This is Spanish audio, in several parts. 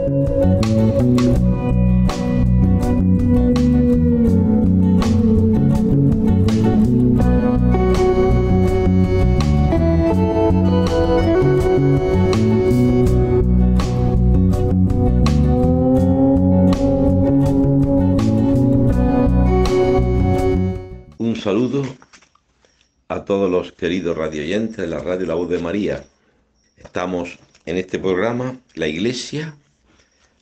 Un saludo a todos los queridos radioyentes de la radio La Voz de María. Estamos en este programa, La Iglesia,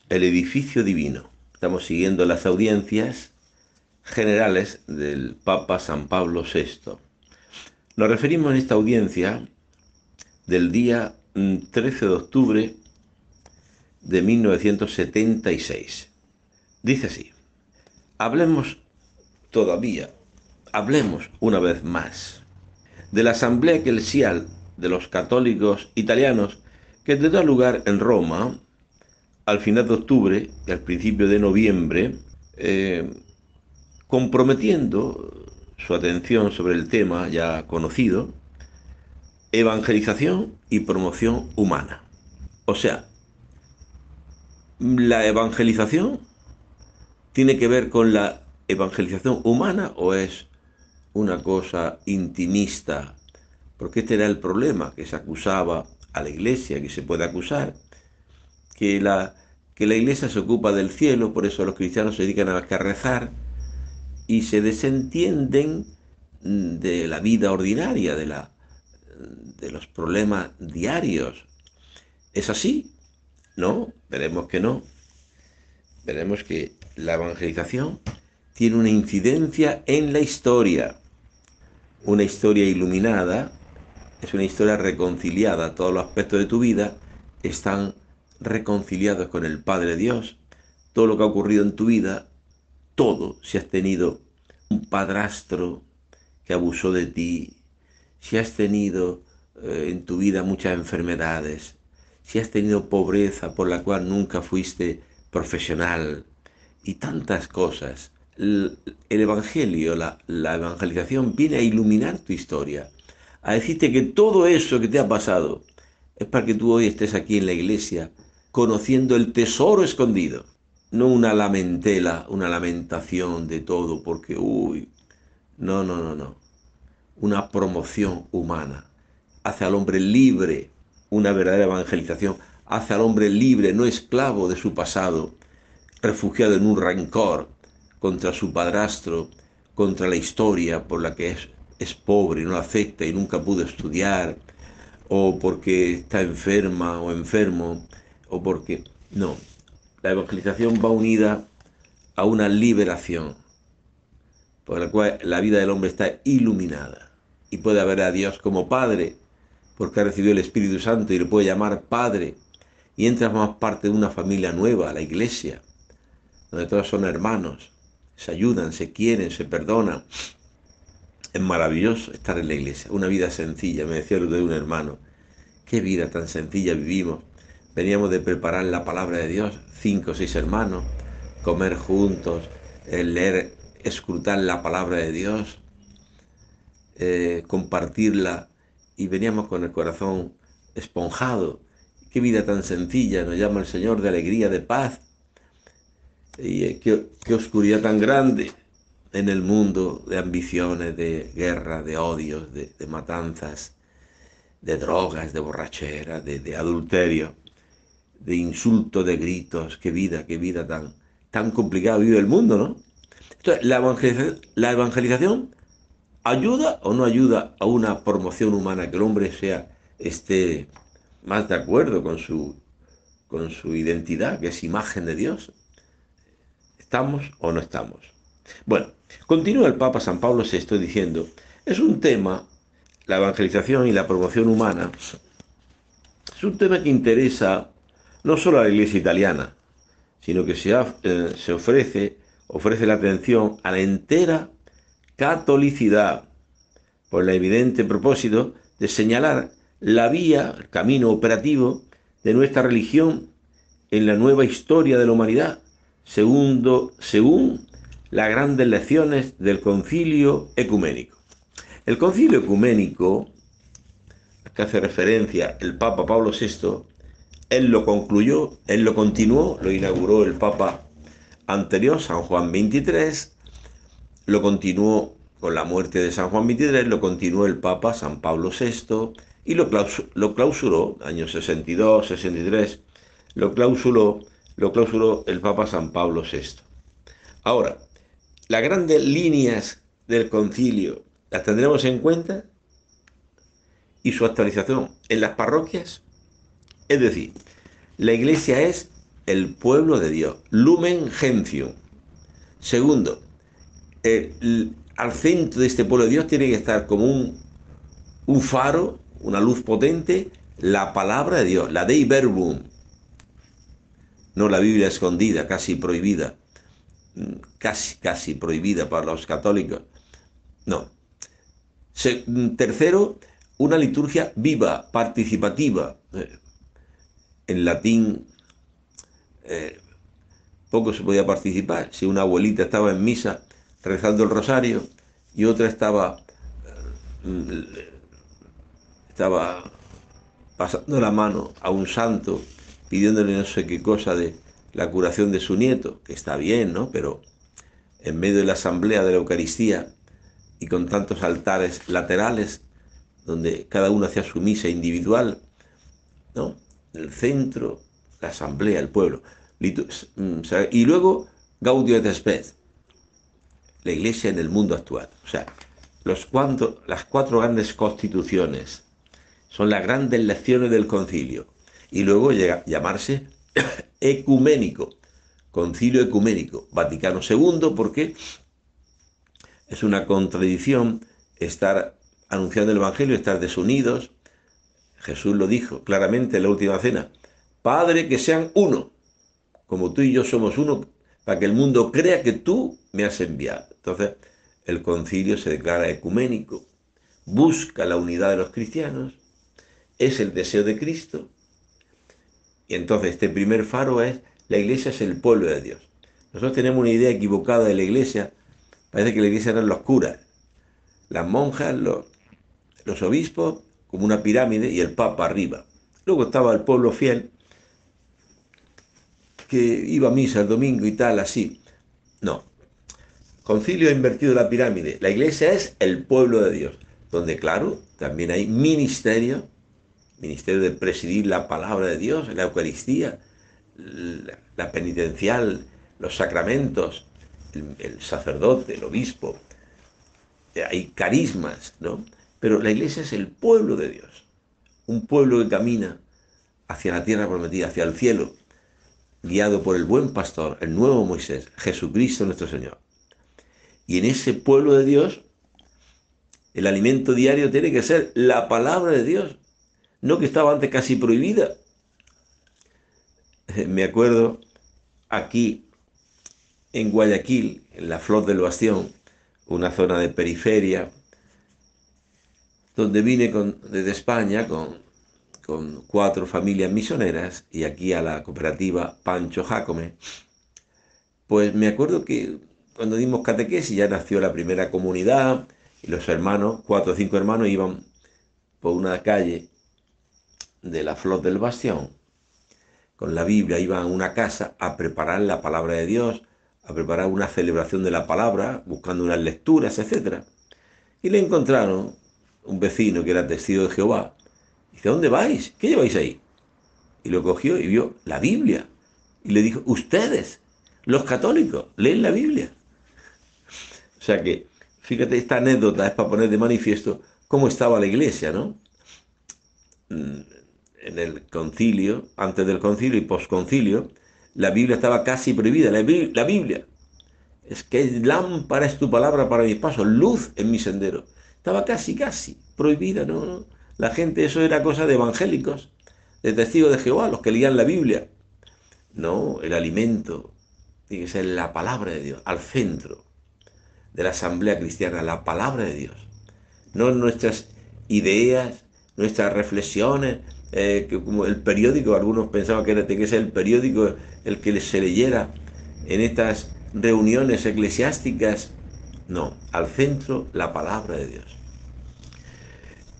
el edificio divino. Estamos siguiendo las audiencias generales del Papa San Pablo VI. Nos referimos en esta audiencia del día 13 de octubre de 1976. Dice así: hablemos una vez más de la asamblea eclesial de los católicos italianos que tendrá lugar en Roma al final de octubre y al principio de noviembre, comprometiendo su atención sobre el tema ya conocido, evangelización y promoción humana. O sea, la evangelización tiene que ver con la evangelización humana o es una cosa intimista, porque este era el problema que se acusaba a la Iglesia, que se puede acusar, que la Iglesia se ocupa del cielo, por eso los cristianos se dedican a rezar y se desentienden de la vida ordinaria, de los problemas diarios. ¿Es así? No, veremos que no. Veremos que la evangelización tiene una incidencia en la historia. Una historia iluminada es una historia reconciliada. Todos los aspectos de tu vida están reconciliados con el Padre Dios. Todo lo que ha ocurrido en tu vida, todo, si has tenido un padrastro que abusó de ti, si has tenido en tu vida muchas enfermedades, si has tenido pobreza por la cual nunca fuiste profesional y tantas cosas, el Evangelio, la evangelización viene a iluminar tu historia, a decirte que todo eso que te ha pasado es para que tú hoy estés aquí en la iglesia conociendo el tesoro escondido, no una lamentela, una lamentación de todo porque, no, una promoción humana, hace al hombre libre, una verdadera evangelización, hace al hombre libre, no esclavo de su pasado, refugiado en un rencor contra su padrastro, contra la historia por la que es pobre y no acepta y nunca pudo estudiar, o porque está enferma o enfermo, o porque... No, la evangelización va unida a una liberación, por la cual la vida del hombre está iluminada y puede ver a Dios como Padre, porque ha recibido el Espíritu Santo y le puede llamar Padre, y entra a formar parte de una familia nueva, la Iglesia, donde todos son hermanos, se ayudan, se quieren, se perdonan. Es maravilloso estar en la iglesia, una vida sencilla. Me decía de un hermano, qué vida tan sencilla vivimos. Veníamos de preparar la palabra de Dios, 5 o 6 hermanos, comer juntos, leer, escrutar la palabra de Dios, compartirla, y veníamos con el corazón esponjado. Qué vida tan sencilla, nos llama el Señor de alegría, de paz. Y qué oscuridad tan grande en el mundo de ambiciones, de guerra, de odios, de matanzas, de drogas, de borrachera, de adulterio, de insultos, de gritos. Qué vida tan complicada vive el mundo, ¿no? Entonces, la evangelización ¿ayuda o no ayuda a una promoción humana, que el hombre esté más de acuerdo con su identidad, que es imagen de Dios? ¿Estamos o no estamos? Bueno, continúa el Papa San Pablo VI diciendo, es un tema, la evangelización y la promoción humana, es un tema que interesa no solo a la Iglesia italiana, sino que se ofrece la atención a la entera catolicidad, por el evidente propósito de señalar la vía, el camino operativo de nuestra religión en la nueva historia de la humanidad, según las grandes lecciones del Concilio Ecuménico. El Concilio Ecuménico, al que hace referencia el Papa Pablo VI, él lo concluyó, él lo continuó, lo inauguró el Papa anterior, San Juan XXIII, lo continuó con la muerte de San Juan XXIII, lo continuó el Papa San Pablo VI y lo clausuró, años 62, 63, lo clausuró el Papa San Pablo VI. Ahora, las grandes líneas del concilio las tendremos en cuenta y su actualización en las parroquias. Es decir, la Iglesia es el pueblo de Dios, lumen gentium. Segundo, al centro de este pueblo de Dios tiene que estar como un faro, una luz potente, la palabra de Dios, la Dei Verbum, no la Biblia escondida, casi prohibida, casi prohibida para los católicos. No. Tercero, una liturgia viva, participativa. En latín poco se podía participar. Si una abuelita estaba en misa rezando el rosario y otra estaba pasando la mano a un santo, pidiéndole no sé qué cosa de la curación de su nieto, que está bien, ¿no? Pero en medio de la asamblea de la Eucaristía y con tantos altares laterales, donde cada uno hacía su misa individual, ¿no? El centro, la asamblea, el pueblo. Y luego, Gaudium et Spes, la Iglesia en el mundo actual. O sea, las cuatro grandes constituciones son las grandes lecciones del concilio. Y luego llega a llamarse ecuménico, concilio ecuménico, Vaticano II, porque es una contradicción estar anunciando el Evangelio, estar desunidos. Jesús lo dijo claramente en la última cena: Padre, que sean uno, como tú y yo somos uno, para que el mundo crea que tú me has enviado. Entonces, el concilio se declara ecuménico, busca la unidad de los cristianos, es el deseo de Cristo. Y entonces este primer faro es: la Iglesia es el pueblo de Dios. Nosotros tenemos una idea equivocada de la Iglesia. Parece que la Iglesia eran los curas, las monjas, los obispos, como una pirámide, y el Papa arriba. Luego estaba el pueblo fiel, que iba a misa el domingo y tal, así. No. Concilio ha invertido la pirámide. La Iglesia es el pueblo de Dios, donde, claro, también hay ministerio de presidir la palabra de Dios, la Eucaristía, la penitencial, los sacramentos, el sacerdote, el obispo. Hay carismas, ¿no? Pero la Iglesia es el pueblo de Dios, un pueblo que camina hacia la tierra prometida, hacia el cielo, guiado por el buen pastor, el nuevo Moisés, Jesucristo nuestro Señor. Y en ese pueblo de Dios, el alimento diario tiene que ser la palabra de Dios, no que estaba antes casi prohibida. Me acuerdo aquí en Guayaquil, en la Flor del Bastión, una zona de periferia, donde vine desde España con 4 familias misioneras y aquí a la cooperativa Pancho Jácome. Pues me acuerdo que cuando dimos catequesis ya nació la primera comunidad y los hermanos, 4 o 5 hermanos, iban por una calle de la Flor del Bastión con la Biblia, iban a una casa a preparar la palabra de Dios, a preparar una celebración de la palabra, buscando unas lecturas, etc. Y le encontraron un vecino que era testigo de Jehová. Dice: ¿dónde vais? ¿Qué lleváis ahí? Y lo cogió y vio la Biblia. Y le dijo: ustedes, los católicos, leen la Biblia. O sea que, fíjate, esta anécdota es para poner de manifiesto cómo estaba la Iglesia, ¿no? En el concilio, antes del concilio y posconcilio, la Biblia estaba casi prohibida. La Biblia es que lámpara es tu palabra para mis pasos, luz en mi sendero. Estaba casi prohibida, ¿no? La gente, eso era cosa de evangélicos, de testigos de Jehová, los que leían la Biblia. No, el alimento tiene que ser la palabra de Dios, al centro de la asamblea cristiana, la palabra de Dios. No nuestras ideas, nuestras reflexiones, que como el periódico, algunos pensaban que tenía que ser el periódico el que se leyera en estas reuniones eclesiásticas. No, al centro la palabra de Dios.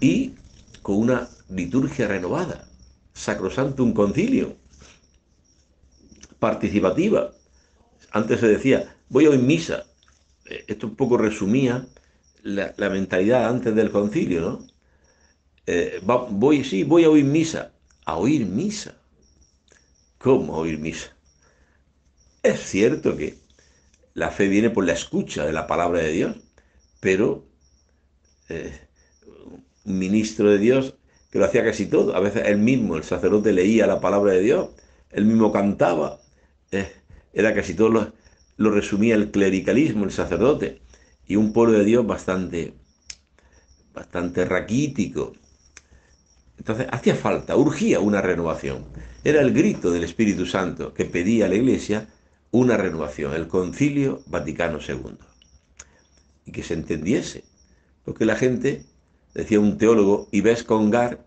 Y con una liturgia renovada. Sacrosantum Concilium, participativa. Antes se decía, voy a oír misa. Esto un poco resumía la mentalidad antes del concilio, ¿no? Voy a oír misa. ¿A oír misa? ¿Cómo oír misa? Es cierto que la fe viene por la escucha de la palabra de Dios, pero eh, un ministro de Dios que lo hacía casi todo. A veces él mismo, el sacerdote, leía la palabra de Dios, él mismo cantaba. Eh, Era casi todo lo resumía el clericalismo, el sacerdote, y un pueblo de Dios bastante raquítico. Entonces hacía falta, urgía una renovación. Era el grito del Espíritu Santo que pedía a la Iglesia una renovación, el Concilio Vaticano II. Y que se entendiese. Porque la gente, decía un teólogo, Yves Congar,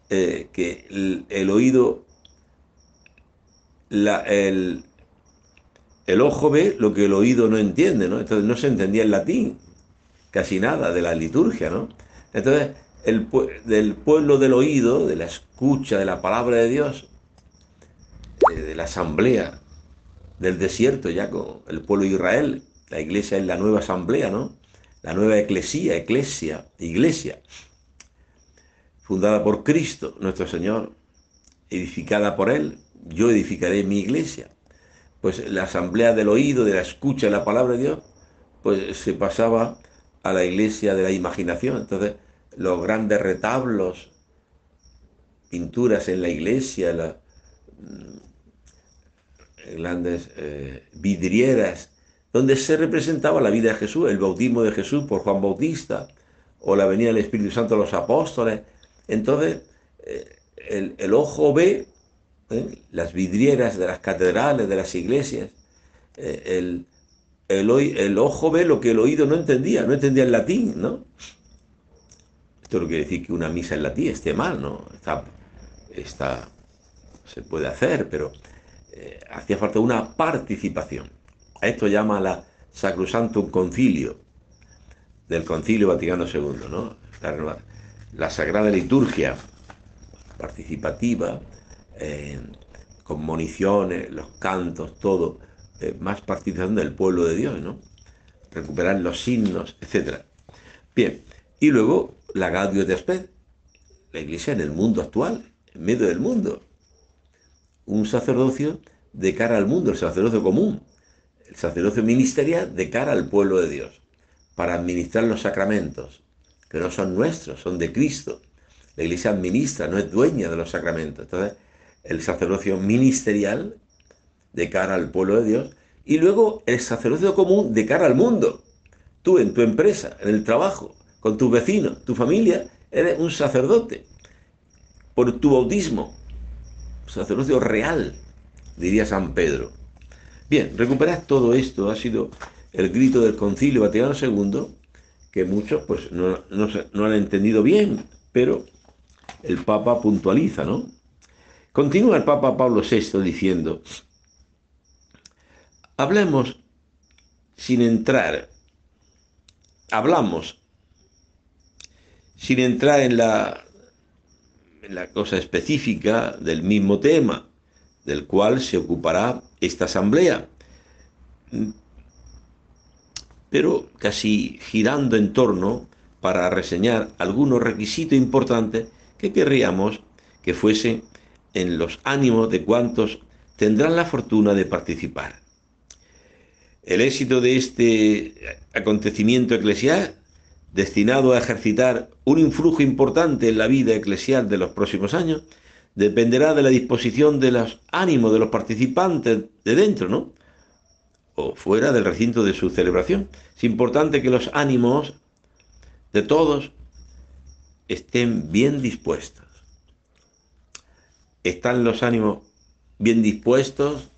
que el oído, el ojo ve lo que el oído no entiende, ¿no? Entonces no se entendía el latín, casi nada de la liturgia, ¿no? Entonces, del pueblo del oído, de la escucha de la palabra de Dios, de la asamblea, del desierto ya con el pueblo de Israel, la iglesia es la nueva asamblea, ¿no? La nueva iglesia, fundada por Cristo, nuestro Señor, edificada por Él, yo edificaré mi iglesia. Pues la asamblea del oído, de la escucha de la palabra de Dios, pues se pasaba a la iglesia de la imaginación. Entonces, los grandes retablos, pinturas en la iglesia, las grandes vidrieras, donde se representaba la vida de Jesús, el bautismo de Jesús por Juan Bautista, o la venida del Espíritu Santo a los apóstoles. Entonces, el ojo ve las vidrieras de las catedrales, de las iglesias, el ojo ve lo que el oído no entendía el latín, ¿no? Esto no quiere decir que una misa en latín esté mal, ¿no? Se puede hacer, pero hacía falta una participación. A esto llama la Sacrosantum Concilio, del Concilio Vaticano II, ¿no? La Sagrada Liturgia participativa, con moniciones, los cantos, todo, más participación del pueblo de Dios, ¿no? Recuperar los signos, etc. Bien, y luego la Gaudium et Spes, la iglesia en el mundo actual, en medio del mundo. Un sacerdocio de cara al mundo, el sacerdocio común, el sacerdocio ministerial de cara al pueblo de Dios, para administrar los sacramentos, que no son nuestros, son de Cristo. La iglesia administra, no es dueña de los sacramentos. Entonces, el sacerdocio ministerial de cara al pueblo de Dios, y luego el sacerdocio común de cara al mundo. Tú en tu empresa, en el trabajo, con tus vecinos, tu familia, eres un sacerdote por tu bautismo, sacerdocio real, diría San Pedro. Bien, recuperar todo esto ha sido el grito del Concilio Vaticano II, que muchos pues no han entendido bien, pero el Papa puntualiza, ¿no? Continúa el Papa Pablo VI diciendo, hablamos sin entrar en la cosa específica del mismo tema, del cual se ocupará esta asamblea, pero casi girando en torno para reseñar algunos requisitos importantes que querríamos que fuesen en los ánimos de cuantos tendrán la fortuna de participar. El éxito de este acontecimiento eclesial, destinado a ejercitar un influjo importante en la vida eclesial de los próximos años, dependerá de la disposición de los ánimos de los participantes de dentro, ¿no? O fuera del recinto de su celebración. Es importante que los ánimos de todos estén bien dispuestos. ¿Están los ánimos bien dispuestos,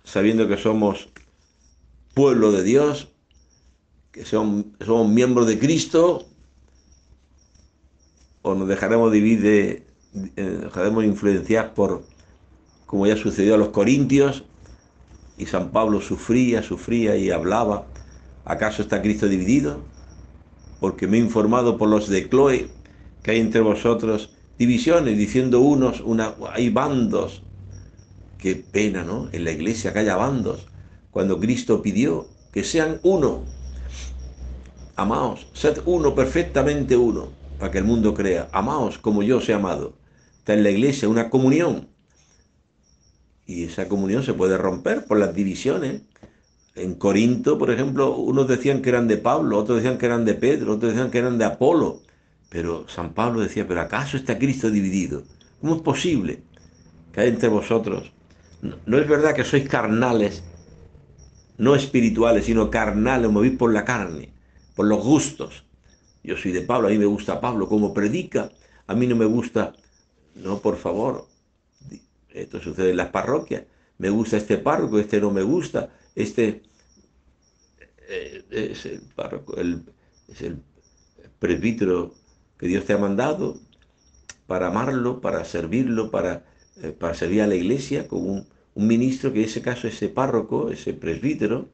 sabiendo que somos pueblo de Dios, que somos miembros de Cristo, o nos dejaremos dejaremos influenciar por, como ya sucedió a los corintios, y San Pablo sufría y hablaba, ¿acaso está Cristo dividido? Porque me he informado por los de Cloé que hay entre vosotros divisiones, diciendo unos, hay bandos. Qué pena, ¿no? En la iglesia que haya bandos, cuando Cristo pidió que sean uno. Amaos, sed uno, perfectamente uno, para que el mundo crea. Amaos como yo os he amado. Está en la iglesia una comunión. Y esa comunión se puede romper por las divisiones. En Corinto, por ejemplo, unos decían que eran de Pablo, otros decían que eran de Pedro, otros decían que eran de Apolo. Pero San Pablo decía, ¿pero acaso está Cristo dividido? ¿Cómo es posible que hay entre vosotros? No es verdad que sois carnales, no espirituales, sino carnales, movís por la carne, por los gustos. Yo soy de Pablo, a mí me gusta Pablo, como predica, a mí no me gusta. No, por favor, esto sucede en las parroquias. Me gusta este párroco, este no me gusta, este es el párroco, es el presbítero que Dios te ha mandado para amarlo, para servirlo, para servir a la iglesia, con un ministro, que en ese caso es ese párroco, ese presbítero.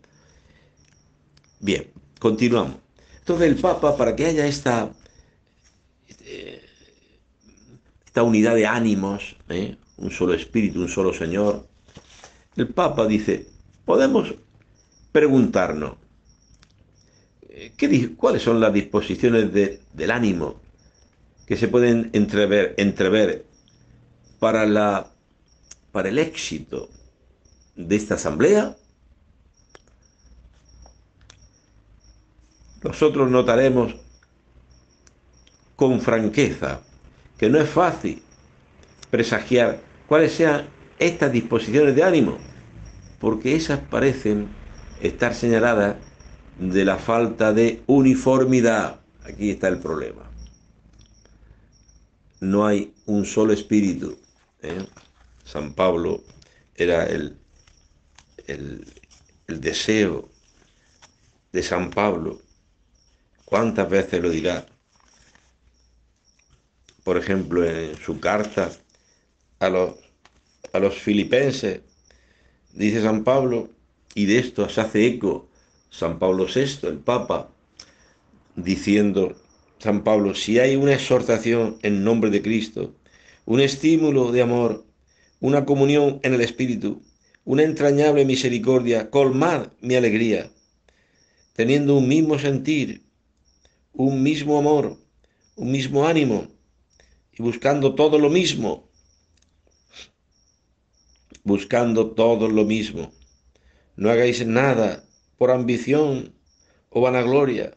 Bien, continuamos. Entonces el Papa, para que haya esta unidad de ánimos, un solo espíritu, un solo Señor, el Papa dice, podemos preguntarnos, ¿cuáles son las disposiciones del ánimo que se pueden entrever para para el éxito de esta asamblea? Nosotros notaremos con franqueza que no es fácil presagiar cuáles sean estas disposiciones de ánimo, porque esas parecen estar señaladas de la falta de uniformidad. Aquí está el problema. No hay un solo espíritu. San Pablo era el deseo de San Pablo. ¿Cuántas veces lo dirá? Por ejemplo, en su carta a los filipenses, dice San Pablo, y de esto se hace eco San Pablo VI, el Papa, diciendo, San Pablo, si hay una exhortación en nombre de Cristo, un estímulo de amor, una comunión en el Espíritu, una entrañable misericordia, colmad mi alegría, teniendo un mismo sentir, un mismo amor, un mismo ánimo, y buscando todo lo mismo, buscando todo lo mismo. No hagáis nada por ambición o vanagloria,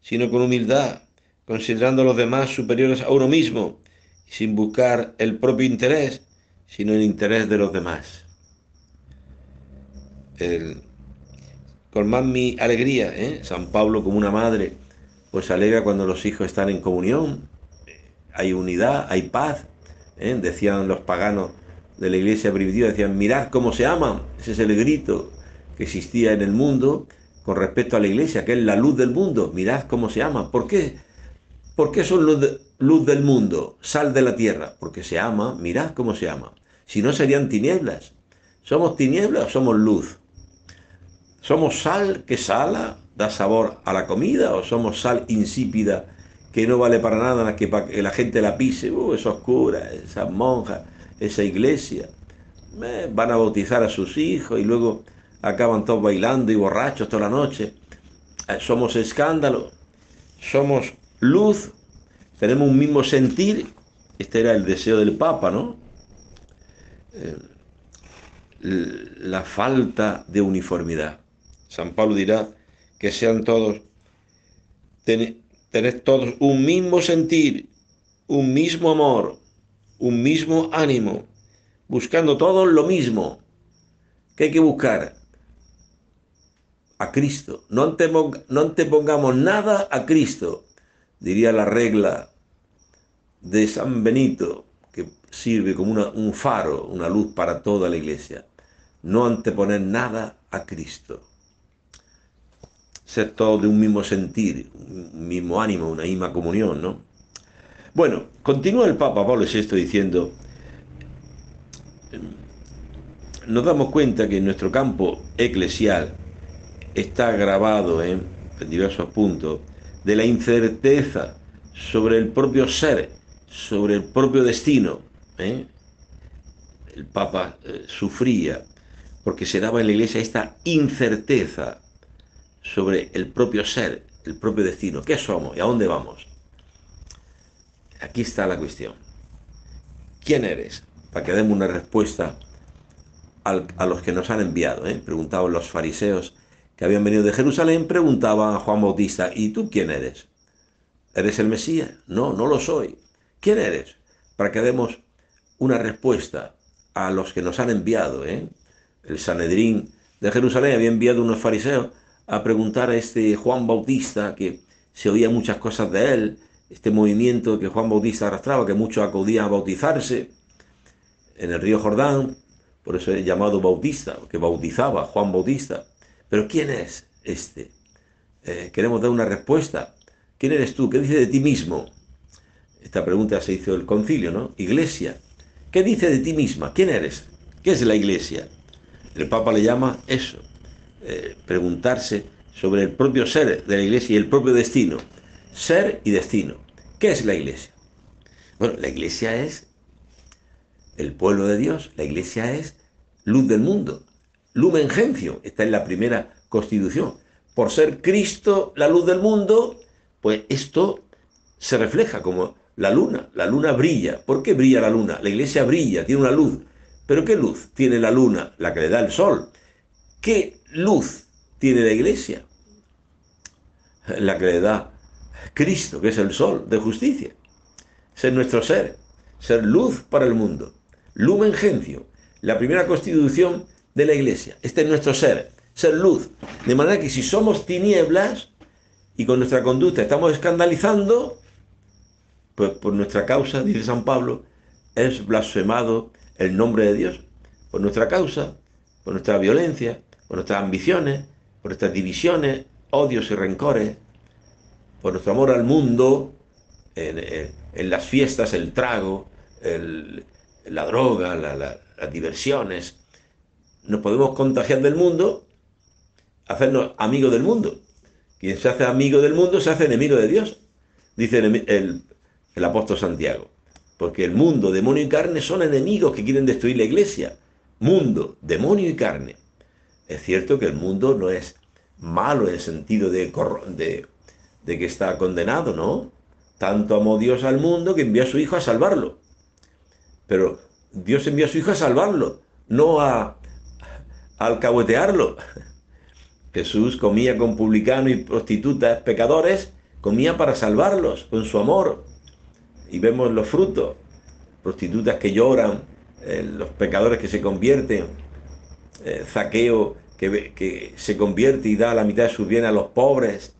sino con humildad, considerando a los demás superiores a uno mismo, sin buscar el propio interés, sino el interés de los demás. Colmad mi alegría, San Pablo, como una madre, pues alegra cuando los hijos están en comunión, hay unidad, hay paz. Decían los paganos de la iglesia primitiva, decían, mirad cómo se aman. Ese es el grito que existía en el mundo con respecto a la iglesia, que es la luz del mundo. Mirad cómo se aman. ¿Por qué? ¿Por qué son luz del mundo, sal de la tierra? Porque se ama, mirad cómo se ama. Si no, serían tinieblas. ¿Somos tinieblas o somos luz? ¿Somos sal que sala, da sabor a la comida, o somos sal insípida que no vale para nada más que para que la gente la pise? Esos curas, esas monjas, esa iglesia. Van a bautizar a sus hijos y luego acaban todos bailando y borrachos toda la noche. Somos escándalo, somos luz, tenemos un mismo sentir. Este era el deseo del Papa, ¿no? La falta de uniformidad. San Pablo dirá que sean todos, tened todos un mismo sentir, un mismo amor, un mismo ánimo, buscando todos lo mismo. ¿Qué hay que buscar? A Cristo. No antepongamos nada a Cristo, diría la regla de San Benito, que sirve como un faro, una luz para toda la iglesia. No anteponer nada a Cristo. Ser todos de un mismo sentir, un mismo ánimo, una misma comunión, ¿no? Bueno, continúa el Papa Pablo VI diciendo, nos damos cuenta que en nuestro campo eclesial está grabado en diversos puntos de la incerteza sobre el propio ser, sobre el propio destino. ¿eh? El Papa sufría porque se daba en la Iglesia esta incerteza sobre el propio ser, el propio destino. ¿Qué somos y a dónde vamos? Aquí está la cuestión. ¿Quién eres? Para que demos una respuesta a los que nos han enviado. Preguntaban los fariseos que habían venido de Jerusalén, preguntaban a Juan Bautista, ¿y tú quién eres? ¿Eres el Mesías? No, no lo soy. ¿Quién eres? Para que demos una respuesta a los que nos han enviado. El Sanedrín de Jerusalén había enviado unos fariseos a preguntar a este Juan Bautista, que se oía muchas cosas de él, este movimiento que Juan Bautista arrastraba, que muchos acudían a bautizarse en el río Jordán, por eso es llamado Bautista, que bautizaba, Juan Bautista. Pero ¿quién es este? Queremos dar una respuesta. ¿Quién eres tú? ¿Qué dices de ti mismo? Esta pregunta se hizo el concilio, ¿no? Iglesia, ¿qué dice de ti misma? ¿Quién eres? ¿Qué es la Iglesia? El Papa le llama eso, preguntarse sobre el propio ser de la Iglesia y el propio destino. Ser y destino. ¿Qué es la Iglesia? Bueno, la Iglesia es el pueblo de Dios. La Iglesia es luz del mundo. Lumen Gentium, está en la primera Constitución. Por ser Cristo la luz del mundo, pues esto se refleja como la luna. La luna brilla. ¿Por qué brilla la luna? La Iglesia brilla, tiene una luz. ¿Pero qué luz tiene la luna? La que le da el sol. ¿Qué luz tiene la Iglesia? La que le da Cristo, que es el sol de justicia. Ser nuestro ser luz para el mundo. Lumen Gentium, la primera constitución de la Iglesia. Este es nuestro ser luz. De manera que si somos tinieblas y con nuestra conducta estamos escandalizando, pues por nuestra causa, dice San Pablo, es blasfemado el nombre de Dios. Por nuestra causa, por nuestra violencia, por nuestras ambiciones, por nuestras divisiones, odios y rencores, por nuestro amor al mundo, en las fiestas, el trago, la droga, las diversiones. Nos podemos contagiar del mundo, hacernos amigos del mundo. Quien se hace amigo del mundo se hace enemigo de Dios, dice el apóstol Santiago. Porque el mundo, demonio y carne son enemigos que quieren destruir la Iglesia. Mundo, demonio y carne. Es cierto que el mundo no es malo en el sentido de que está condenado, ¿no? Tanto amó Dios al mundo que envió a su Hijo a salvarlo. Pero Dios envió a su Hijo a salvarlo, no a alcahuetearlo. Jesús comía con publicanos y prostitutas, pecadores, comía para salvarlos con su amor. Y vemos los frutos, prostitutas que lloran, los pecadores que se convierten, Zaqueo que se convierte y da la mitad de sus bienes a los pobres,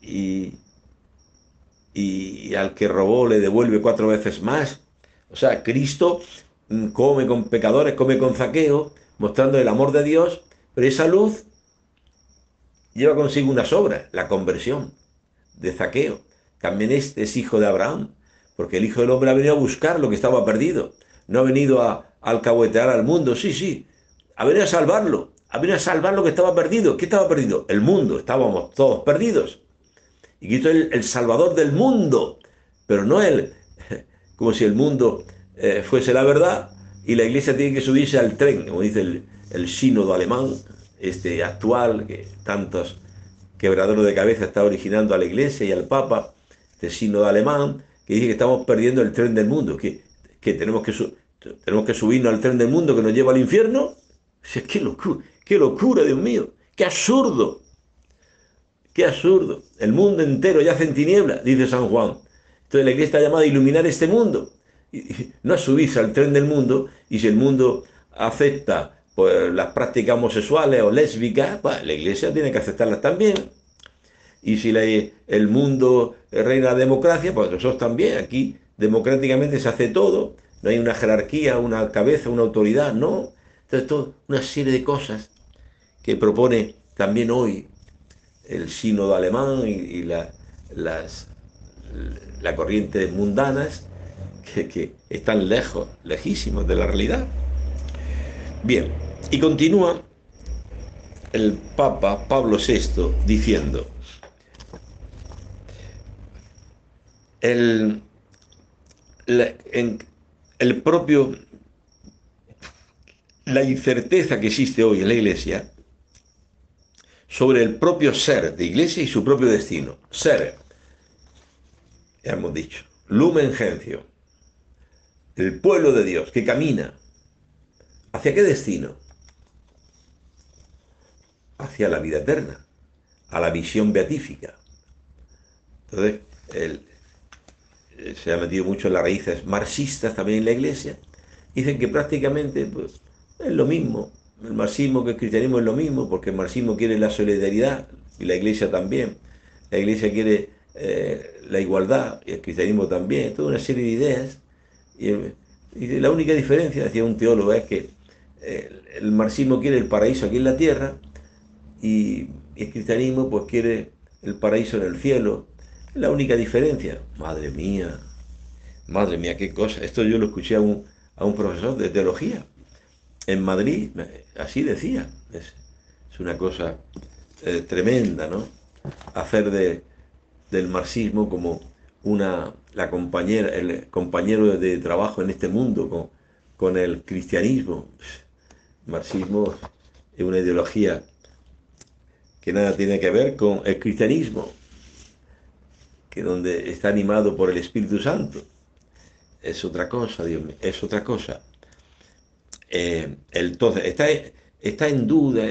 y al que robó le devuelve 4 veces más. O sea, Cristo come con pecadores, come con Zaqueo, mostrando el amor de Dios, pero esa luz lleva consigo unas obras, la conversión de Zaqueo. También este es hijo de Abraham, porque el Hijo del Hombre ha venido a buscar lo que estaba perdido. No ha venido a alcahuetear al mundo, sí, ha venido a salvarlo, ha venido a salvar lo que estaba perdido. ¿Qué estaba perdido? El mundo, estábamos todos perdidos. Y Cristo es el Salvador del mundo, pero no como si el mundo fuese la verdad y la Iglesia tiene que subirse al tren, como dice el sínodo alemán, este actual, que tantos quebraderos de cabeza está originando a la Iglesia y al Papa, este sínodo alemán, que dice que estamos perdiendo el tren del mundo, que tenemos que subirnos al tren del mundo que nos lleva al infierno. ¡Qué locura, Dios mío! ¡Qué absurdo! ¡Qué absurdo! El mundo entero yace en tinieblas, dice San Juan. Entonces la Iglesia está llamada a iluminar este mundo, no a subirse al tren del mundo. Y si el mundo acepta pues, las prácticas homosexuales o lésbicas, pues la Iglesia tiene que aceptarlas también. Y si el mundo reina la democracia, pues nosotros también. Aquí democráticamente se hace todo, no hay una jerarquía, una cabeza, una autoridad, no. Entonces, una serie de cosas que propone también hoy el sínodo alemán y las corrientes mundanas que están lejos, lejísimos de la realidad. Bien, y continúa el Papa Pablo VI diciendo: en el propio, la incerteza que existe hoy en la Iglesia sobre el propio ser de Iglesia y su propio destino. Ser, ya hemos dicho, lumen gentium, el pueblo de Dios que camina. ¿Hacia qué destino? Hacia la vida eterna, a la visión beatífica. Entonces, él se ha metido mucho en las raíces marxistas también en la Iglesia. Dicen que prácticamente pues, es lo mismo. El marxismo que el cristianismo es lo mismo, porque el marxismo quiere la solidaridad y la Iglesia también. La Iglesia quiere la igualdad y el cristianismo también. Toda una serie de ideas. Y la única diferencia, decía un teólogo, es que el marxismo quiere el paraíso aquí en la tierra y el cristianismo pues quiere el paraíso en el cielo. Es la única diferencia. Madre mía, qué cosa. Esto yo lo escuché a un profesor de teología en Madrid, así decía. Es una cosa tremenda, ¿no? Hacer del marxismo como la compañera, el compañero de trabajo en este mundo con el cristianismo. El marxismo es una ideología que nada tiene que ver con el cristianismo, que donde está animado por el Espíritu Santo. Es otra cosa, Dios mío, es otra cosa. Entonces, está en duda,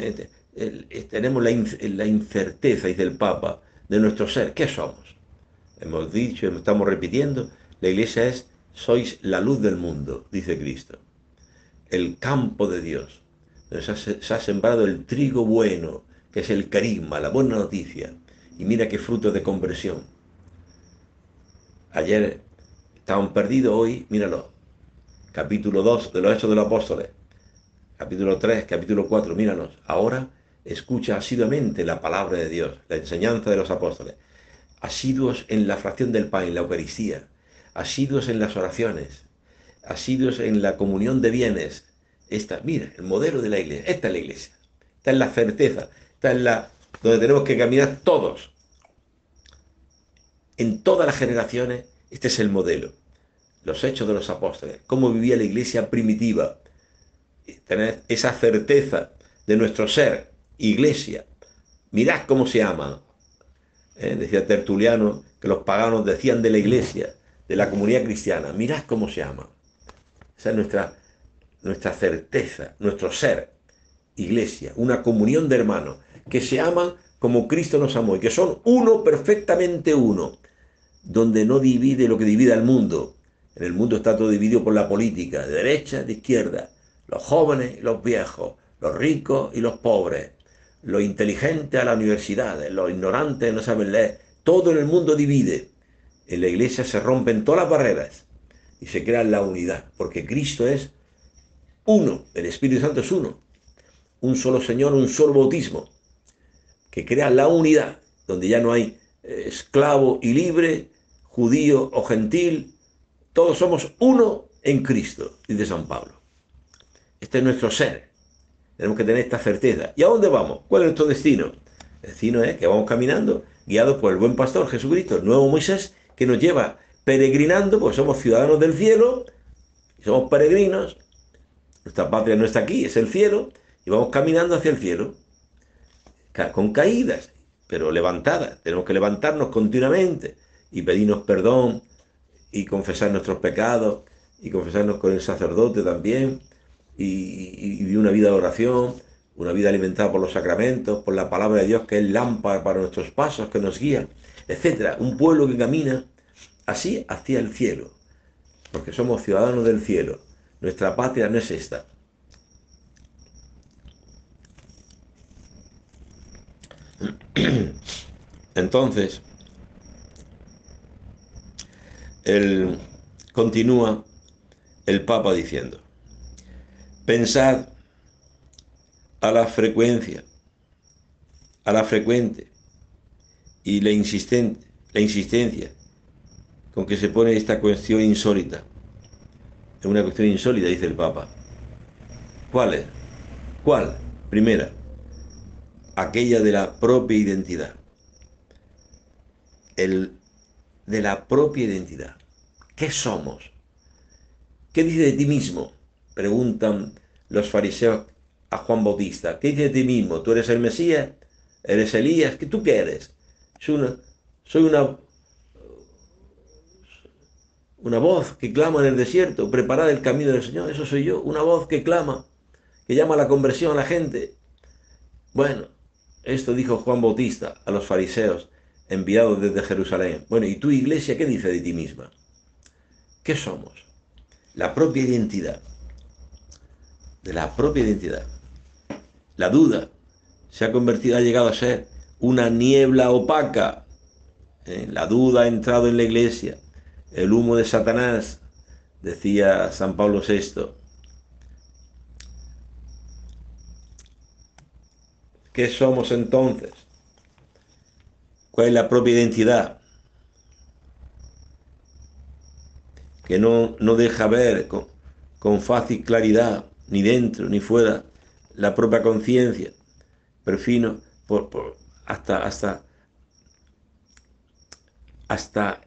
tenemos la incerteza, dice el Papa, de nuestro ser. ¿Qué somos? Hemos dicho, estamos repitiendo, la Iglesia sois la luz del mundo, dice Cristo. El campo de Dios. Se ha sembrado el trigo bueno, que es el carisma, la buena noticia. Y mira qué fruto de conversión. Ayer estaban perdidos, hoy, míralo. Capítulo 2 de los Hechos de los Apóstoles. Capítulo 3, capítulo 4, míranos. Ahora escucha asiduamente la palabra de Dios, la enseñanza de los apóstoles. Asiduos en la fracción del pan, en la Eucaristía. Asiduos en las oraciones. Asiduos en la comunión de bienes. Mira, el modelo de la iglesia. Esta es la iglesia. Esta es la certeza. Esta es donde tenemos que caminar todos. En todas las generaciones, este es el modelo. Los hechos de los apóstoles. Cómo vivía la iglesia primitiva. Tener esa certeza de nuestro ser, iglesia. Mirad cómo se aman. Decía Tertuliano que los paganos decían de la iglesia, de la comunidad cristiana. Mirad cómo se aman. Esa es nuestra certeza, nuestro ser, iglesia, una comunión de hermanos que se aman como Cristo nos amó y que son uno, perfectamente uno, donde no divide lo que divide al mundo. En el mundo está todo dividido por la política, de derecha, de izquierda, los jóvenes y los viejos, los ricos y los pobres, los inteligentes a la universidad, los ignorantes no saben leer. Todo en el mundo divide. En la iglesia se rompen todas las barreras y se crea la unidad, porque Cristo es uno, el Espíritu Santo es uno, un solo Señor, un solo bautismo, que crea la unidad, donde ya no hay esclavo y libre, judío o gentil, todos somos uno en Cristo, dice San Pablo. Este es nuestro ser. Tenemos que tener esta certeza. ¿Y a dónde vamos? ¿Cuál es nuestro destino? El destino es que vamos caminando, guiados por el buen pastor Jesucristo, el nuevo Moisés, que nos lleva peregrinando, porque somos ciudadanos del cielo, somos peregrinos, nuestra patria no está aquí, es el cielo, y vamos caminando hacia el cielo, con caídas, pero levantadas. Tenemos que levantarnos continuamente y pedirnos perdón y confesar nuestros pecados y confesarnos con el sacerdote también y vivir una vida de oración, una vida alimentada por los sacramentos, por la palabra de Dios que es lámpara para nuestros pasos, que nos guía, etcétera. Un pueblo que camina así hacia el cielo, porque somos ciudadanos del cielo. Nuestra patria no es esta. Entonces, él continúa el Papa diciendo: pensad a la frecuencia, a la frecuente y la insistencia con que se pone esta cuestión insólita. Es una cuestión insólita, dice el Papa. ¿Cuál es? ¿Cuál? Primera, aquella de la propia identidad. De la propia identidad. ¿Qué somos? ¿Qué dice de ti mismo? Preguntan los fariseos a Juan Bautista. ¿Qué dice de ti mismo? ¿Tú eres el Mesías? ¿Eres Elías? ¿Tú qué eres? Soy una voz que clama en el desierto, preparad el camino del Señor. Eso soy yo, una voz que clama, que llama a la conversión a la gente. Bueno, esto dijo Juan Bautista a los fariseos enviados desde Jerusalén. Bueno, ¿y tu iglesia qué dice de ti misma? ¿Qué somos? La propia identidad. De la propia identidad. La duda se ha convertido, ha llegado a ser una niebla opaca. La duda ha entrado en la iglesia. El humo de Satanás, decía San Pablo VI. ¿Qué somos entonces? ¿Cuál es la propia identidad? Que no deja ver con fácil claridad, ni dentro ni fuera, la propia conciencia. Perfino hasta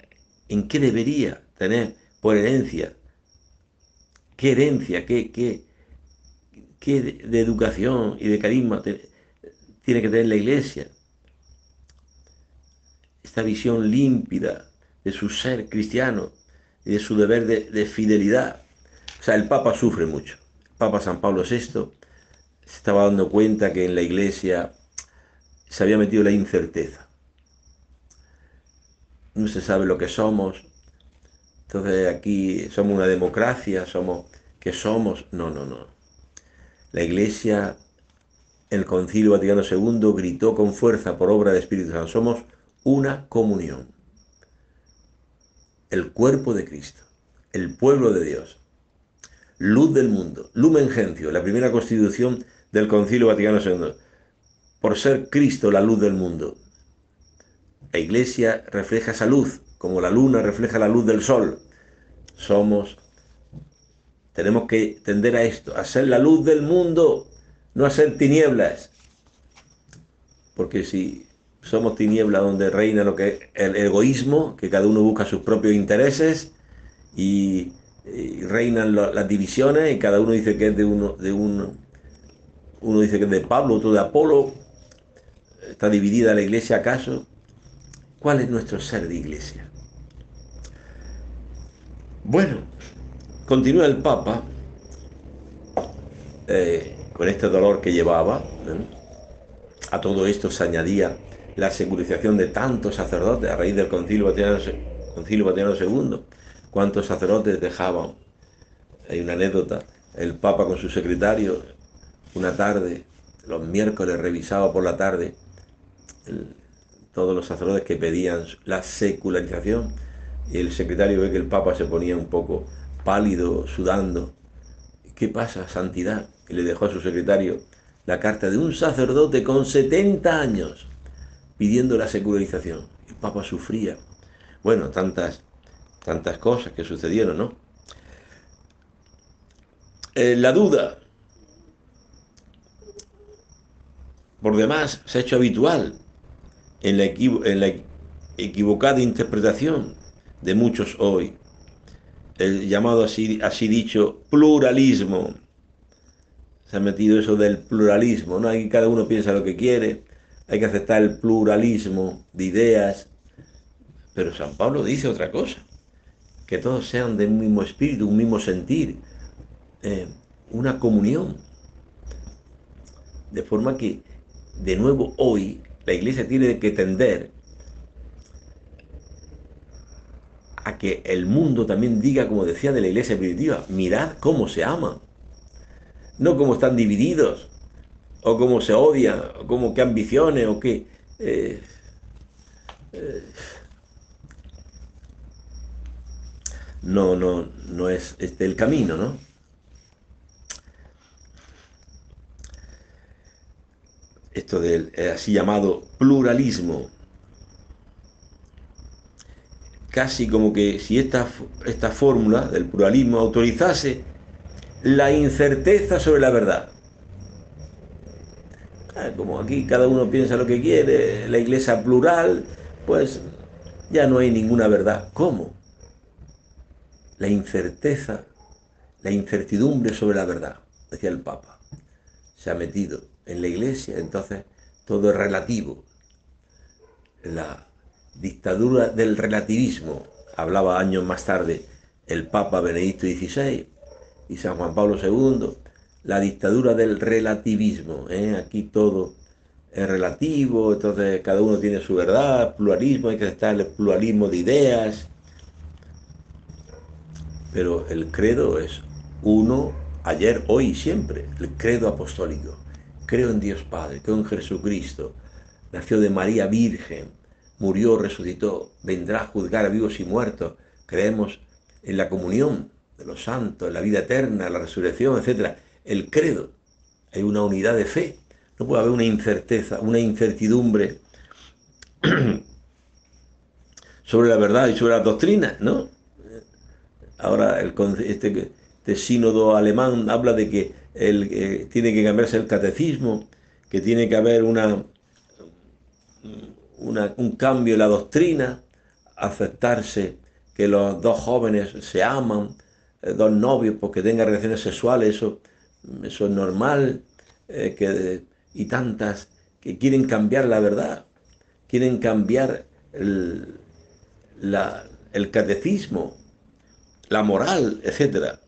en qué debería tener por herencia. ¿Qué herencia? ¿Qué de educación y de carisma tiene que tener la iglesia? Esta visión límpida de su ser cristiano y de su deber de fidelidad. O sea, el Papa sufre mucho. El Papa San Pablo VI se estaba dando cuenta que en la iglesia se había metido la incerteza. No se sabe lo que somos. Entonces aquí somos una democracia, ¿qué somos? No, no, no. La iglesia, el Concilio Vaticano II gritó con fuerza por obra del Espíritu Santo, somos una comunión. El cuerpo de Cristo, el pueblo de Dios, luz del mundo, Lumen Gentium, la primera constitución del Concilio Vaticano II, por ser Cristo la luz del mundo. La iglesia refleja esa luz, como la luna refleja la luz del sol. Tenemos que tender a esto, a ser la luz del mundo, no a ser tinieblas. Porque si somos tinieblas donde reina lo que es el egoísmo, que cada uno busca sus propios intereses y reinan las divisiones y cada uno dice que es uno dice que es de Pablo, otro de Apolo, está dividida la iglesia acaso. ¿Cuál es nuestro ser de iglesia? Bueno, continúa el Papa con este dolor que llevaba. A todo esto se añadía la secularización de tantos sacerdotes a raíz del Concilio Vaticano II. ¿Cuántos sacerdotes dejaban? Hay una anécdota. El Papa con su secretario, una tarde, los miércoles revisaba por la tarde todos los sacerdotes que pedían la secularización, y el secretario ve que el Papa se ponía un poco pálido, sudando. ¿Qué pasa, santidad? Y le dejó a su secretario la carta de un sacerdote con 70 años pidiendo la secularización. El Papa sufría. Bueno, tantas cosas que sucedieron, ¿no? La duda, por demás, se ha hecho habitual en la equivocada interpretación de muchos hoy. El llamado así dicho pluralismo. Se ha metido eso del pluralismo, ¿no? Aquí cada uno piensa lo que quiere, hay que aceptar el pluralismo de ideas, pero San Pablo dice otra cosa, que todos sean de un mismo espíritu, un mismo sentir, una comunión. De forma que, de nuevo, hoy la iglesia tiene que tender a que el mundo también diga, como decía de la iglesia primitiva, mirad cómo se aman, no cómo están divididos, o cómo se odian, o cómo qué ambiciones, o qué... no es este el camino, ¿no? Esto del así llamado pluralismo, casi como que si esta fórmula del pluralismo autorizase la incerteza sobre la verdad. Como aquí cada uno piensa lo que quiere, la iglesia plural, pues ya no hay ninguna verdad. ¿Cómo? La incerteza la incertidumbre sobre la verdad, decía el Papa. Se ha metido en la Iglesia, entonces todo es relativo. La dictadura del relativismo, hablaba años más tarde el Papa Benedicto XVI y San Juan Pablo II, la dictadura del relativismo, ¿eh? Aquí todo es relativo, entonces cada uno tiene su verdad, pluralismo, hay que estar el pluralismo de ideas, pero el credo es uno, ayer, hoy y siempre, el credo apostólico. Creo en Dios Padre, creo en Jesucristo, nació de María Virgen, murió, resucitó, vendrá a juzgar a vivos y muertos, creemos en la comunión de los santos, en la vida eterna, la resurrección, etc. El credo, hay una unidad de fe, no puede haber una incerteza, una incertidumbre sobre la verdad y sobre las doctrinas, ¿no? Ahora este sínodo alemán habla de que tiene que cambiarse el catecismo, que tiene que haber un cambio en la doctrina, aceptarse que los dos jóvenes se aman, dos novios porque tengan relaciones sexuales, eso es normal, y tantas que quieren cambiar la verdad, quieren cambiar el catecismo, la moral, etcétera.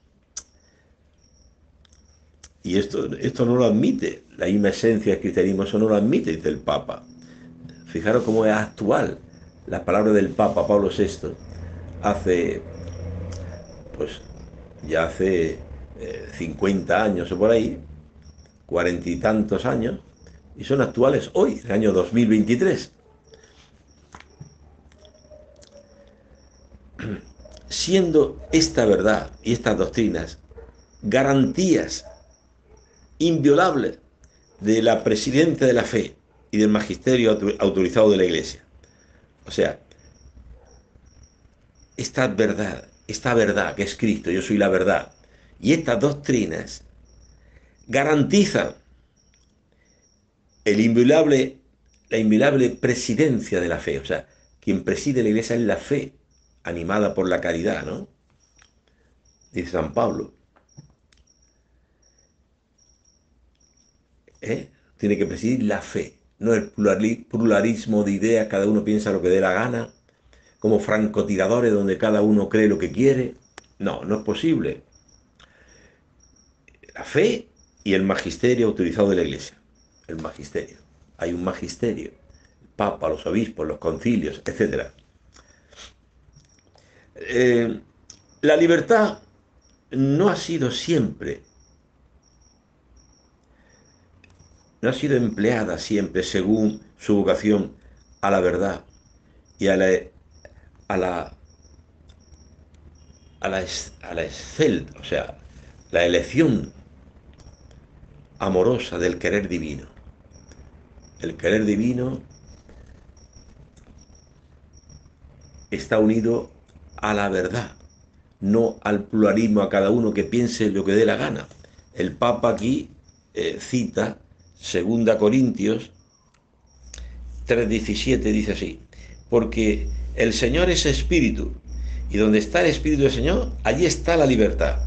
Y esto no lo admite, la misma esencia del cristianismo, eso no lo admite, dice el Papa. Fijaros cómo es actual la palabra del Papa Pablo VI, hace, pues, ya hace 50 años o por ahí, 40 y tantos años, y son actuales hoy, el año 2023. Siendo esta verdad y estas doctrinas garantías inviolables de la presidencia de la fe y del magisterio autorizado de la Iglesia. O sea, esta verdad que es Cristo, yo soy la verdad, y estas doctrinas garantizan la inviolable presidencia de la fe. O sea, quien preside la Iglesia es la fe, animada por la caridad, ¿no? Dice San Pablo. Tiene que presidir la fe, no el pluralismo de ideas, cada uno piensa lo que dé la gana, como francotiradores donde cada uno cree lo que quiere. No, no es posible. La fe y el magisterio autorizado de la Iglesia. El magisterio. Hay un magisterio. El Papa, los obispos, los concilios, etc. La libertad no ha sido siempre, no ha sido empleada siempre según su vocación a la verdad y a la, a la, a la o sea, la elección amorosa del querer divino. El querer divino está unido a la verdad, no al pluralismo, a cada uno que piense lo que dé la gana. El Papa aquí cita 2 Corintios 3:17, dice así: porque el Señor es espíritu, y donde está el espíritu del Señor, allí está la libertad.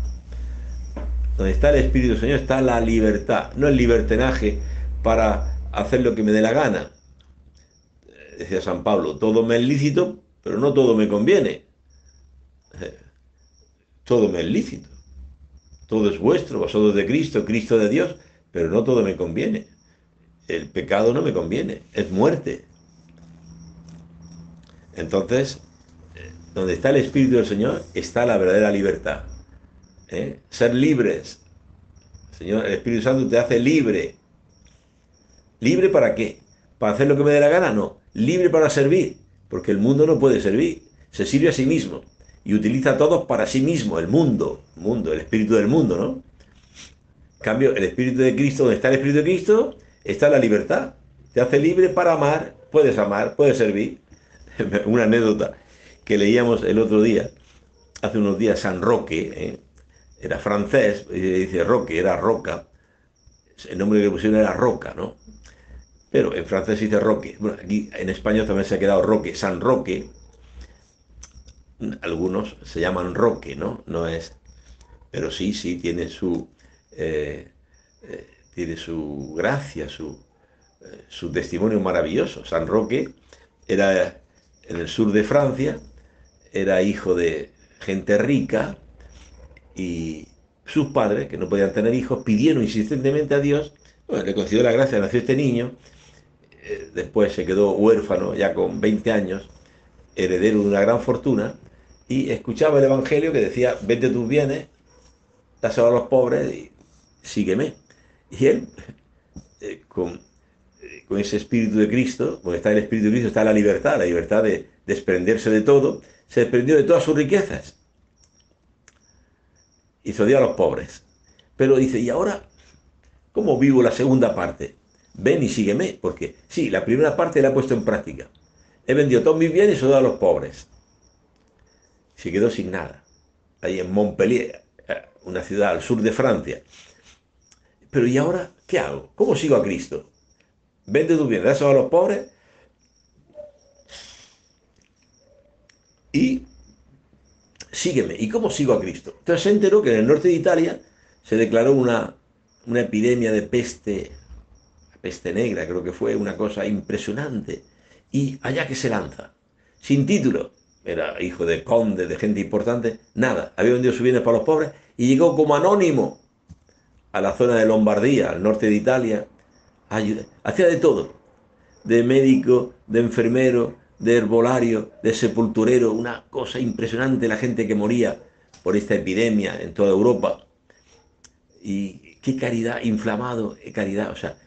Donde está el espíritu del Señor está la libertad, no el libertinaje para hacer lo que me dé la gana. Decía San Pablo, todo me es lícito, pero no todo me conviene. Todo me es lícito. Todo es vuestro, vosotros de Cristo, Cristo de Dios, pero no todo me conviene. El pecado no me conviene, es muerte. Entonces, donde está el Espíritu del Señor, está la verdadera libertad. Ser libres. Señor, el Espíritu Santo te hace libre. ¿Libre para qué? ¿Para hacer lo que me dé la gana? No. Libre para servir, porque el mundo no puede servir. Se sirve a sí mismo y utiliza a todos para sí mismo, el mundo, el espíritu del mundo, ¿no? En cambio, el Espíritu de Cristo, donde está el Espíritu de Cristo, está la libertad. Te hace libre para amar, puedes servir. Una anécdota que leíamos el otro día, hace unos días, San Roque, era francés, y dice Roque, era Roca, el nombre que le pusieron era Roca, ¿no? Pero en francés se dice Roque. Bueno, aquí en español también se ha quedado Roque, San Roque. Algunos se llaman Roque, ¿no? No es. pero sí, sí, eh, tiene su gracia, su testimonio maravilloso. San Roque era en el sur de Francia, era hijo de gente rica y sus padres, que no podían tener hijos, pidieron insistentemente a Dios, bueno, le concedió la gracia, nació este niño, después se quedó huérfano ya con 20 años, heredero de una gran fortuna, y escuchaba el Evangelio que decía, vende tus bienes, dáselo a los pobres y sígueme. Y él, con ese espíritu de Cristo, donde está el espíritu de Cristo está la libertad de desprenderse de todo, se desprendió de todas sus riquezas, hizo dio a los pobres. Pero dice, ¿y ahora cómo vivo la segunda parte? Ven y sígueme, porque sí, la primera parte la he puesto en práctica. He vendido todos mis bienes y se lo he dado a los pobres. Se quedó sin nada, ahí en Montpellier, una ciudad al sur de Francia. Pero ¿y ahora qué hago? ¿Cómo sigo a Cristo? Vende tus bienes, dáselo a los pobres y sígueme. ¿Y cómo sigo a Cristo? Entonces se enteró que en el norte de Italia se declaró una epidemia de peste negra, creo que fue una cosa impresionante. Y allá que se lanza, sin título, era hijo de conde, de gente importante, nada, había vendido sus bienes para los pobres y llegó como anónimo a la zona de Lombardía, al norte de Italia, hacía de todo, de médico, de enfermero, de herbolario, de sepulturero, una cosa impresionante la gente que moría por esta epidemia en toda Europa. Y qué caridad, inflamado, caridad, o sea,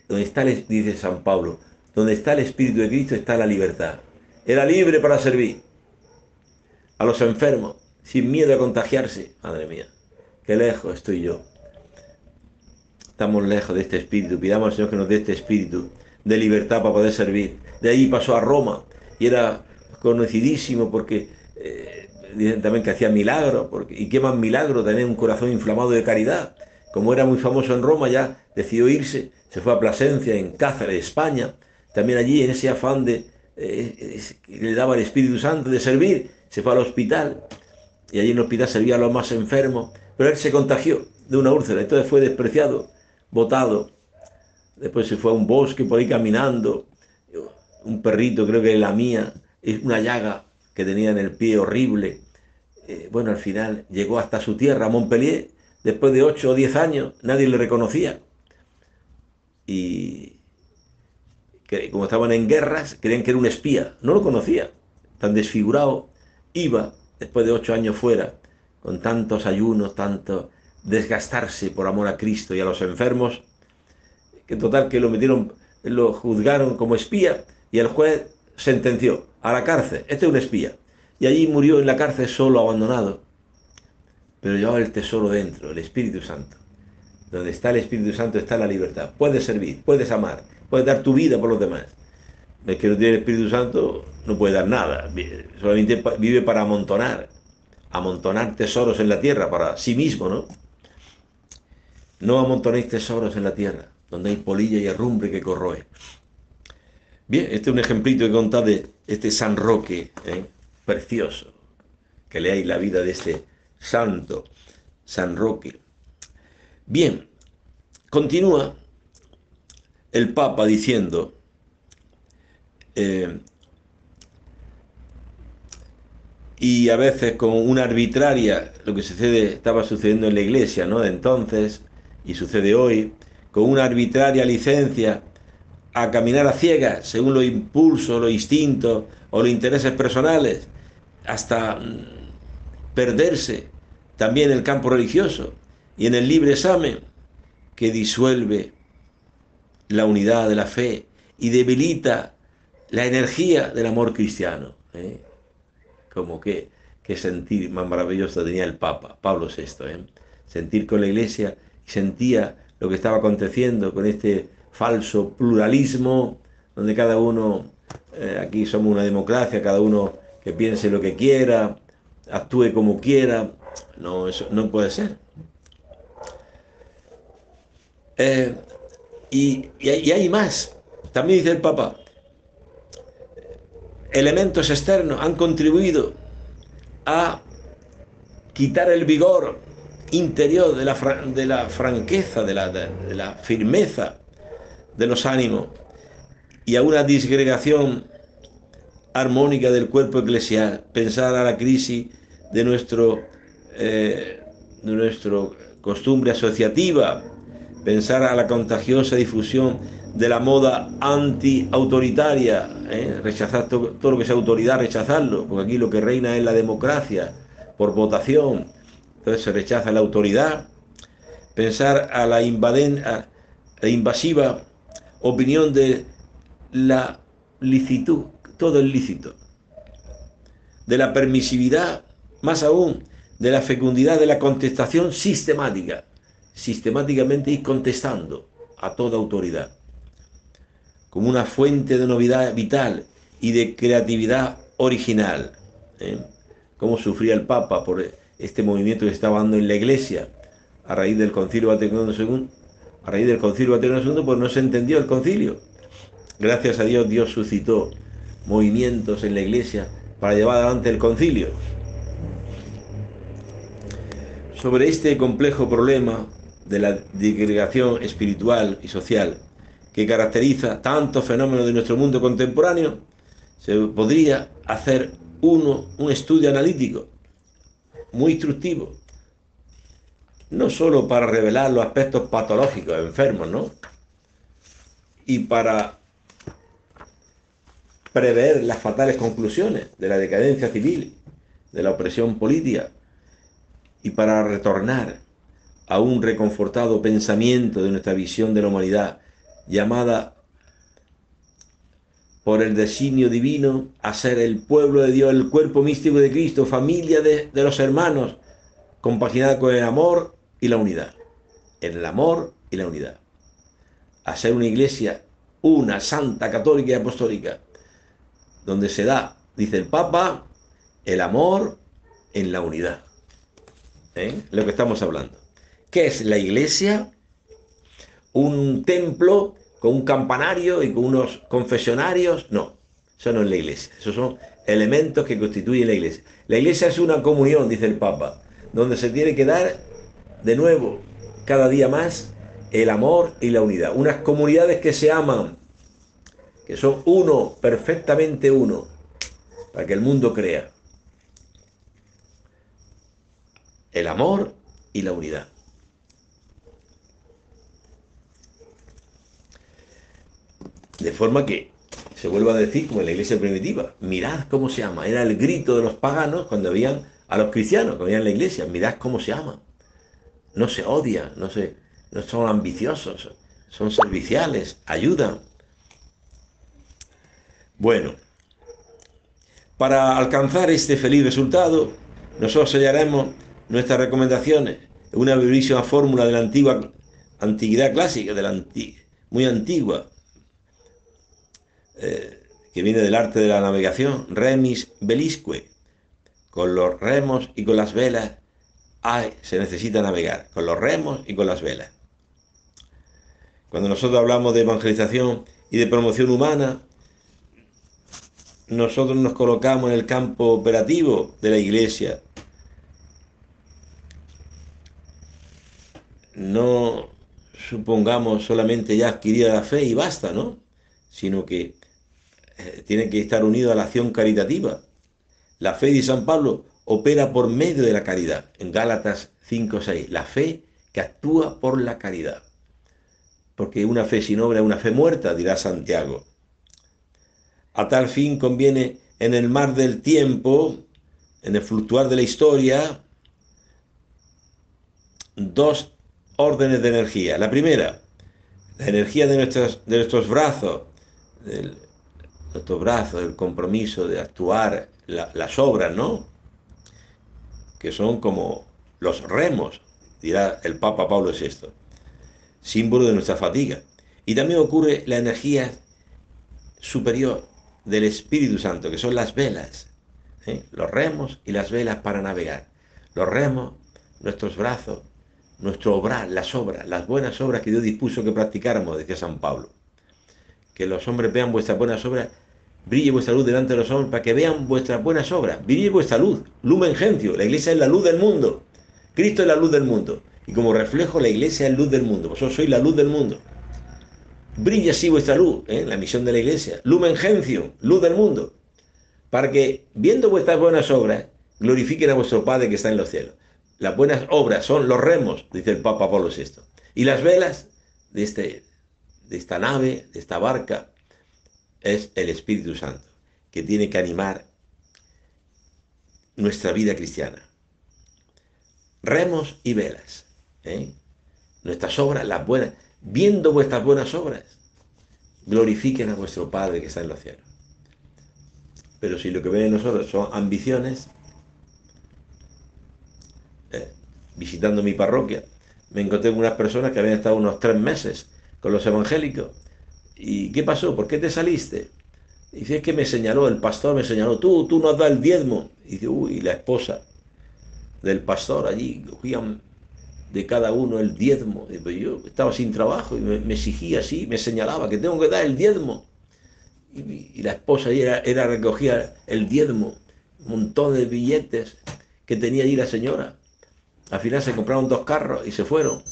donde está, dice San Pablo, donde está el Espíritu de Cristo está la libertad. Era libre para servir a los enfermos, sin miedo a contagiarse. Madre mía, qué lejos estoy yo. Estamos lejos de este espíritu. Pidamos al Señor que nos dé este espíritu de libertad para poder servir. De ahí pasó a Roma y era conocidísimo porque dicen también que hacía milagros. Y qué más milagro tener un corazón inflamado de caridad. Como era muy famoso en Roma, ya decidió irse, se fue a Plasencia, en Cáceres, España. También allí, en ese afán que le daba el Espíritu Santo de servir, se fue al hospital y allí en el hospital servía a los más enfermos. Pero él se contagió de una úlcera, entonces fue despreciado, botado. Después se fue a un bosque por ahí caminando. Un perrito, creo que la mía, una llaga que tenía en el pie horrible. Bueno, al final llegó hasta su tierra, Montpellier, después de 8 o 10 años, nadie le reconocía. Y que, como estaban en guerras, creían que era un espía. No lo conocía, tan desfigurado. Iba, después de 8 años fuera, con tantos ayunos, tanto desgastarse por amor a Cristo y a los enfermos, que en total que lo juzgaron como espía y el juez sentenció a la cárcel, este es un espía. Y allí murió en la cárcel solo, abandonado, pero llevaba el tesoro dentro, el Espíritu Santo. Donde está el Espíritu Santo está la libertad. Puedes servir, puedes amar, puedes dar tu vida por los demás. El que no tiene el Espíritu Santo no puede dar nada, solamente vive para amontonar tesoros en la tierra para sí mismo, ¿no? No amontonéis tesoros en la tierra, donde hay polilla y herrumbre que corroe. Bien, este es un ejemplito que contado de este San Roque, precioso, que leáis la vida de este santo, San Roque. Bien, continúa el Papa diciendo, y a veces con una arbitraria, lo que estaba sucediendo en la iglesia, ¿no? De entonces, y sucede hoy, con una arbitraria licencia a caminar a ciegas, según los impulsos, los instintos o los intereses personales, hasta perderse también en el campo religioso y en el libre examen, que disuelve la unidad de la fe y debilita la energía del amor cristiano. Como que sentir más maravilloso tenía el Papa, Pablo VI. Sentir con la Iglesia, sentía lo que estaba aconteciendo con este falso pluralismo, donde cada uno, aquí somos una democracia, cada uno que piense lo que quiera, actúe como quiera. No, eso no puede ser. Y hay más. También dice el Papa, elementos externos han contribuido a quitar el vigor interior, de la franqueza, de la firmeza de los ánimos, y a una disgregación armónica del cuerpo eclesial. Pensar a la crisis de nuestro costumbre asociativa, pensar a la contagiosa difusión de la moda anti-autoritaria, rechazar todo lo que sea autoridad, rechazarlo, porque aquí lo que reina es la democracia por votación, entonces se rechaza la autoridad. Pensar a la invasiva opinión de la licitud, todo es lícito, de la permisividad, más aún, de la fecundidad de la contestación sistemática, sistemáticamente ir contestando a toda autoridad, como una fuente de novedad vital y de creatividad original. Cómo sufría el Papa por este movimiento que estaba dando en la Iglesia a raíz del Concilio Vaticano II. A raíz del Concilio Vaticano II, pues no se entendió el concilio. Gracias a Dios, Dios suscitó movimientos en la Iglesia para llevar adelante el concilio. Sobre este complejo problema de la disgregación espiritual y social que caracteriza tantos fenómenos de nuestro mundo contemporáneo, se podría hacer un estudio analítico muy instructivo, no solo para revelar los aspectos patológicos, enfermos, ¿no?, y para prever las fatales conclusiones de la decadencia civil, de la opresión política, y para retornar a un reconfortado pensamiento de nuestra visión de la humanidad, llamada por el designio divino a ser el pueblo de Dios, el cuerpo místico de Cristo, familia de los hermanos, compaginada con el amor y la unidad. En el amor y la unidad. A ser una iglesia, una, santa, católica y apostólica, donde se da, dice el Papa, el amor en la unidad. Lo que estamos hablando. ¿Qué es la iglesia? ¿Un templo con un campanario y con unos confesionarios? No, eso no es la iglesia. Esos son elementos que constituyen la iglesia. La iglesia es una comunión, dice el Papa, donde se tiene que dar de nuevo, cada día más, el amor y la unidad. Unas comunidades que se aman, que son uno, perfectamente uno, para que el mundo crea. El amor y la unidad. De forma que se vuelva a decir, como en la iglesia primitiva, mirad cómo se ama. Era el grito de los paganos cuando veían a los cristianos, cuando veían la iglesia, mirad cómo se ama. No se odian, no son ambiciosos, son serviciales, ayudan. Bueno, para alcanzar este feliz resultado, nosotros sellaremos nuestras recomendaciones en una brevísima fórmula de la antigüedad clásica, muy antigua, que viene del arte de la navegación, remis velisque. Con los remos y con las velas se necesita navegar, con los remos y con las velas. Cuando nosotros hablamos de evangelización y de promoción humana, nosotros nos colocamos en el campo operativo de la iglesia. No supongamos solamente ya adquirir la fe y basta, ¿no?, sino que tiene que estar unido a la acción caritativa. La fe de San Pablo opera por medio de la caridad. En Gálatas 5:6, la fe que actúa por la caridad. Porque una fe sin obra es una fe muerta, dirá Santiago. A tal fin conviene en el mar del tiempo, en el fluctuar de la historia, dos órdenes de energía. La primera, la energía de nuestros brazos, el compromiso de actuar, las obras, ¿no?, que son como los remos, dirá el Papa Pablo VI, símbolo de nuestra fatiga. Y también ocurre la energía superior del Espíritu Santo, que son las velas, los remos y las velas para navegar. Los remos, nuestros brazos, nuestro obrar, las obras, las buenas obras que Dios dispuso que practicáramos, decía San Pablo. Que los hombres vean vuestras buenas obras, brille vuestra luz delante de los hombres, para que vean vuestras buenas obras. Brille vuestra luz, lumen gentium. La iglesia es la luz del mundo. Cristo es la luz del mundo. Y como reflejo, la iglesia es luz del mundo. Vosotros sois la luz del mundo. Brilla así vuestra luz, la misión de la iglesia. Lumen Gentium, luz del mundo. Para que, viendo vuestras buenas obras, glorifiquen a vuestro Padre que está en los cielos. Las buenas obras son los remos, dice el Papa Pablo VI. Y las velas de esta nave, de esta barca, es el Espíritu Santo, que tiene que animar nuestra vida cristiana. Remos y velas. Nuestras obras, las buenas, viendo vuestras buenas obras, glorifiquen a vuestro Padre que está en los cielos. Pero si lo que ven en nosotros son ambiciones, visitando mi parroquia, me encontré con unas personas que habían estado unos 3 meses con los evangélicos. ¿Y qué pasó? ¿Por qué te saliste? Y dice, es que me señaló, el pastor me señaló, tú nos das el diezmo. Y dice, uy, la esposa del pastor allí cogían de cada uno el diezmo. Y pues yo estaba sin trabajo y me exigía así, me señalaba que tengo que dar el diezmo. Y la esposa allí recogía el diezmo, un montón de billetes que tenía allí la señora. Al final se compraron 2 carros y se fueron.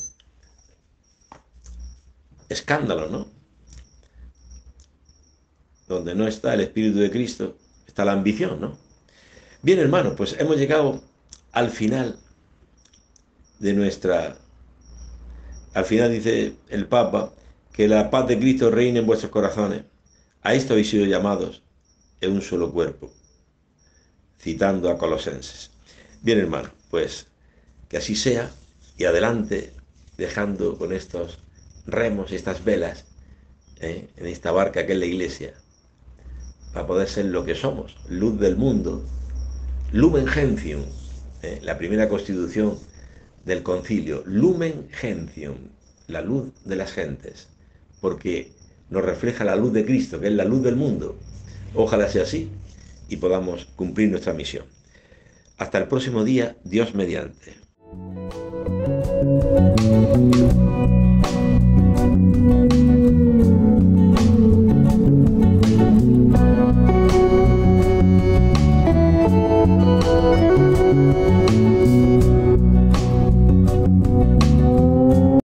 Escándalo, ¿no? Donde no está el Espíritu de Cristo, está la ambición, ¿no? Bien, hermanos, pues hemos llegado al final de nuestra... Al final dice el Papa que la paz de Cristo reine en vuestros corazones. A esto habéis sido llamados en un solo cuerpo, citando a Colosenses. Bien, hermanos, pues que así sea y adelante, dejando con estos remos y estas velas en esta barca que es la iglesia, para poder ser lo que somos, luz del mundo, Lumen Gentium, la primera constitución del concilio, Lumen Gentium, la luz de las gentes, porque nos refleja la luz de Cristo, que es la luz del mundo. Ojalá sea así y podamos cumplir nuestra misión. Hasta el próximo día, Dios mediante.